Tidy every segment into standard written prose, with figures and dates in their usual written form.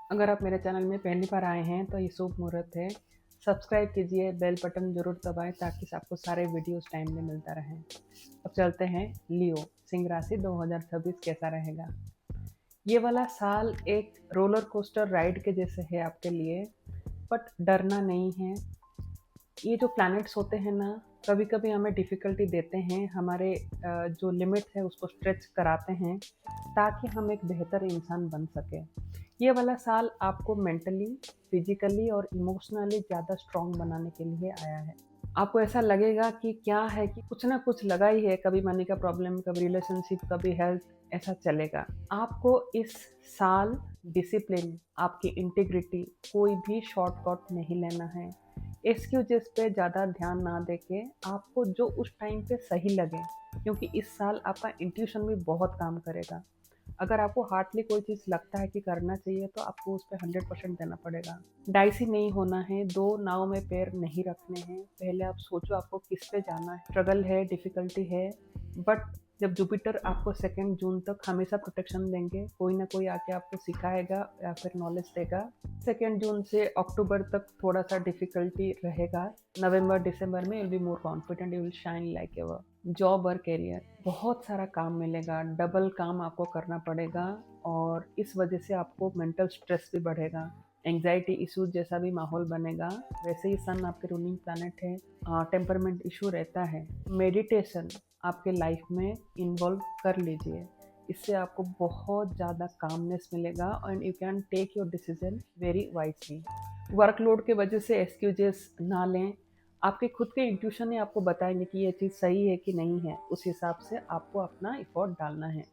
अगर आप मेरे चैनल में पहली बार आए हैं तो ये शुभ मुहूर्त है। सब्सक्राइब कीजिए, बेल बटन ज़रूर दबाएं ताकि आपको सारे वीडियोस टाइम में मिलता रहे। अब चलते हैं लियो, सिंह राशि 2026 कैसा रहेगा। ये वाला साल एक रोलर कोस्टर राइड के जैसे है आपके लिए, बट डरना नहीं है। ये जो प्लैनेट्स होते हैं ना, कभी कभी हमें डिफ़िकल्टी देते हैं, हमारे जो लिमिट है उसको स्ट्रेच कराते हैं ताकि हम एक बेहतर इंसान बन सके। ये वाला साल आपको मेंटली, फिजिकली और इमोशनली ज़्यादा स्ट्रॉन्ग बनाने के लिए आया है। आपको ऐसा लगेगा कि क्या है कि कुछ ना कुछ लगा ही है, कभी मनी का प्रॉब्लम, कभी रिलेशनशिप, कभी हेल्थ, ऐसा चलेगा। आपको इस साल डिसिप्लिन, आपकी इंटीग्रिटी, कोई भी शॉर्टकट नहीं लेना है। एक्सक्यूजेस पे ज़्यादा ध्यान ना देके आपको जो उस टाइम पे सही लगे, क्योंकि इस साल आपका इंट्यूशन भी बहुत काम करेगा। अगर आपको हार्डली कोई चीज़ लगता है कि करना चाहिए तो आपको उस पर 100% देना पड़ेगा। डाइसी नहीं होना है, दो नाव में पैर नहीं रखने हैं। पहले आप सोचो आपको किस पे जाना है। स्ट्रगल है, डिफ़िकल्टी है, बट जब जुपिटर आपको 2 जून तक हमेशा प्रोटेक्शन देंगे, कोई ना कोई आके आपको सिखाएगा या फिर नॉलेज देगा। 2 जून से अक्टूबर तक थोड़ा सा डिफ़िकल्टी रहेगा। नवंबर दिसंबर में you will be more confident, you will shine like ever. Job और करियर, बहुत सारा काम मिलेगा, डबल काम आपको करना पड़ेगा और इस वजह से आपको मेंटल स्ट्रेस भी बढ़ेगा। एंग्जाइटी इशू जैसा भी माहौल बनेगा। वैसे ही सन आपके रूलिंग प्लैनेट है, टेम्परमेंट इशू रहता है। मेडिटेशन आपके लाइफ में इन्वॉल्व कर लीजिए, इससे आपको बहुत ज़्यादा कामनेस मिलेगा and you can take your decision very wisely. Workload के वजह से एक्सक्यूजेस ना लें। आपके खुद के इंट्यूशन ही आपको बताएंगे कि ये चीज़ सही है कि नहीं है, उस हिसाब से आपको अपना एफर्ट डालना है।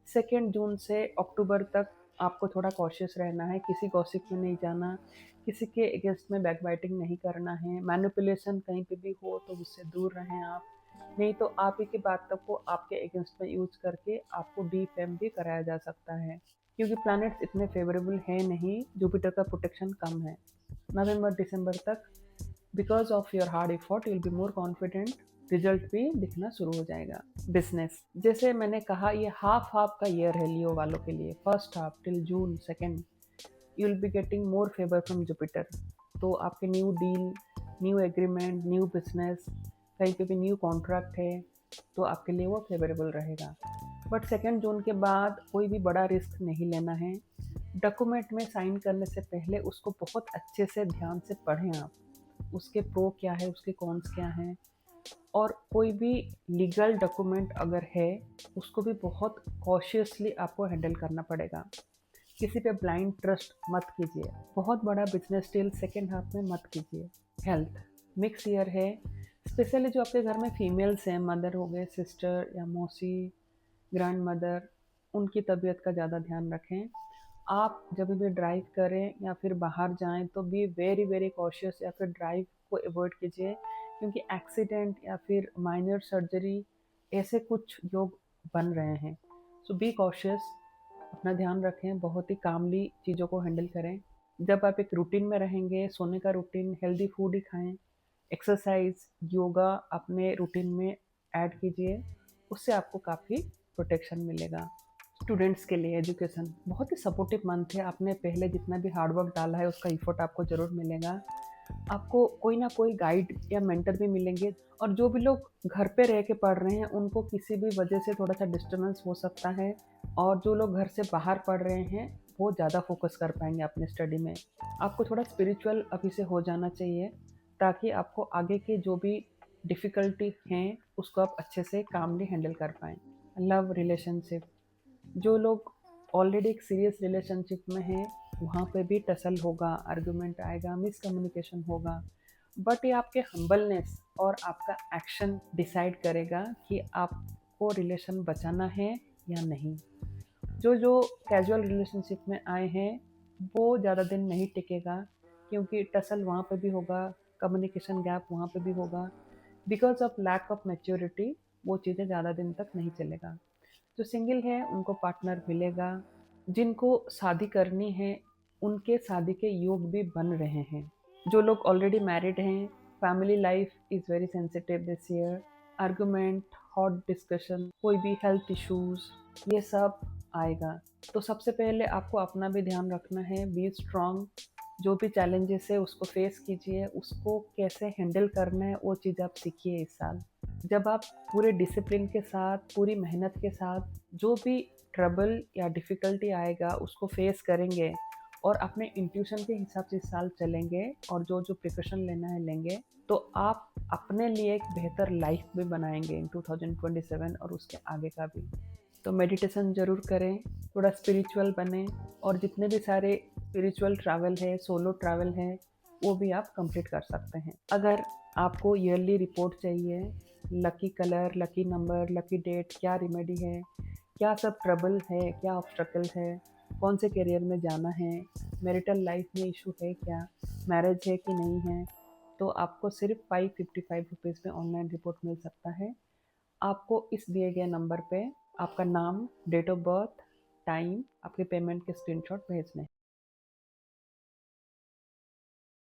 2 जून से अक्टूबर तक आपको थोड़ा कॉशियस रहना है, किसी गॉसिप में नहीं जाना, किसी के अगेंस्ट में बैकबाइटिंग नहीं करना है। मैनिपुलेशन कहीं पे भी हो तो उससे दूर रहें आप, नहीं तो आप ही की बातों को आपके अगेंस्ट में यूज करके आपको डिफेम भी कराया जा सकता है, क्योंकि प्लैनेट्स इतने फेवरेबल है नहीं, जुपिटर का प्रोटेक्शन कम है। नवंबर दिसंबर तक because of your hard effort will be more confident, result भी दिखना शुरू हो जाएगा। बिजनेस, जैसे मैंने कहा, ये हाफ हाफ का ईयर है लियो वालों के लिए। First half till June 2 you will be getting more favour from Jupiter. तो आपके new deal, new agreement, new business, कहीं पे भी न्यू कॉन्ट्रैक्ट है तो आपके लिए वो फेवरेबल रहेगा। बट 2 जून के बाद कोई भी बड़ा रिस्क नहीं लेना है। डॉक्यूमेंट में साइन करने से पहले उसको बहुत अच्छे से ध्यान से पढ़ें आप, उसके प्रो क्या है, उसके कॉन्स क्या हैं। और कोई भी लीगल डॉक्यूमेंट अगर है उसको भी बहुत कॉशियसली आपको हैंडल करना पड़ेगा। किसी पे ब्लाइंड ट्रस्ट मत कीजिए। बहुत बड़ा बिजनेस डील सेकेंड हाफ में मत कीजिए। हेल्थ, मिक्स ईयर है, स्पेशली जो आपके घर में फीमेल्स हैं, मदर हो गए, सिस्टर या मौसी, ग्रैंड मदर, उनकी तबीयत का ज़्यादा ध्यान रखें। आप जब भी ड्राइव करें या फिर बाहर जाएं तो बी वेरी वेरी कॉशियस, या फिर ड्राइव को अवॉइड कीजिए, क्योंकि एक्सीडेंट या फिर माइनर सर्जरी ऐसे कुछ योग बन रहे हैं। सो बी कॉशियस, अपना ध्यान रखें, बहुत ही कामली चीज़ों को हैंडल करें। जब आप एक रूटीन में रहेंगे, सोने का रूटीन, हेल्दी फूड ही खाएं, एक्सरसाइज, योगा अपने रूटीन में ऐड कीजिए, उससे आपको काफ़ी प्रोटेक्शन मिलेगा। स्टूडेंट्स के लिए एजुकेशन बहुत ही सपोर्टिव मंथ है। आपने पहले जितना भी हार्डवर्क डाला है उसका इफोर्ट आपको ज़रूर मिलेगा। आपको कोई ना कोई गाइड या मेंटर भी मिलेंगे। और जो भी लोग घर पे रह के पढ़ रहे हैं उनको किसी भी वजह से थोड़ा सा डिस्टर्बेंस हो सकता है, और जो लोग घर से बाहर पढ़ रहे हैं वो ज़्यादा फोकस कर पाएंगे अपने स्टडी में। आपको थोड़ा स्पिरिचुअल अभी से हो जाना चाहिए ताकि आपको आगे की जो भी डिफ़िकल्टी हैं उसको आप अच्छे से कामली हैंडल कर पाएँ। लव रिलेशनशिप, जो लोग ऑलरेडी एक सीरियस रिलेशनशिप में हैं वहाँ पे भी टसल होगा, आर्गुमेंट आएगा, मिसकम्युनिकेशन होगा। बट ये आपके हम्बलनेस और आपका एक्शन डिसाइड करेगा कि आपको रिलेशन बचाना है या नहीं। जो जो कैजुअल रिलेशनशिप में आए हैं वो ज़्यादा दिन नहीं टिकेगा, क्योंकि टसल वहाँ पे भी होगा, कम्युनिकेशन गैप वहाँ पे भी होगा। Because of lack of maturity वो चीज़ें ज़्यादा दिन तक नहीं चलेगा। जो सिंगल है उनको पार्टनर मिलेगा। जिनको शादी करनी है उनके शादी के योग भी बन रहे हैं। जो लोग ऑलरेडी मैरिड हैं, family life is very sensitive this year. Argument, hot discussion, कोई भी हेल्थ इश्यूज, ये सब आएगा। तो सबसे पहले आपको अपना भी ध्यान रखना है, बी स्ट्रॉन्ग। जो भी चैलेंजेस है उसको फेस कीजिए, उसको कैसे हैंडल करना है वो चीज़ आप सीखिए इस साल। जब आप पूरे डिसिप्लिन के साथ, पूरी मेहनत के साथ जो भी ट्रबल या डिफ़िकल्टी आएगा उसको फेस करेंगे और अपने इंट्यूशन के हिसाब से इस साल चलेंगे और जो जो प्रिकॉशन लेना है लेंगे, तो आप अपने लिए एक बेहतर लाइफ भी बनाएंगे इन 2027 और उसके आगे का भी। तो मेडिटेशन ज़रूर करें, थोड़ा स्पिरिचुअल बने और जितने भी सारे स्पिरिचुअल ट्रैवल है, सोलो ट्रैवल है, वो भी आप कंप्लीट कर सकते हैं। अगर आपको ईयरली रिपोर्ट चाहिए, lucky colour, lucky number, lucky date, क्या रेमेडी है, क्या सब ट्रबल है, क्या ऑब्स्टकल है, कौन से करियर में जाना है, मैरिटल लाइफ में इशू है क्या, मैरिज है कि नहीं है, तो आपको सिर्फ 555 रुपीज़ में ऑनलाइन रिपोर्ट मिल सकता है। आपको इस दिए गए नंबर पे आपका नाम, डेट ऑफ बर्थ, टाइम, आपके पेमेंट के स्क्रीनशॉट भेजने हैं।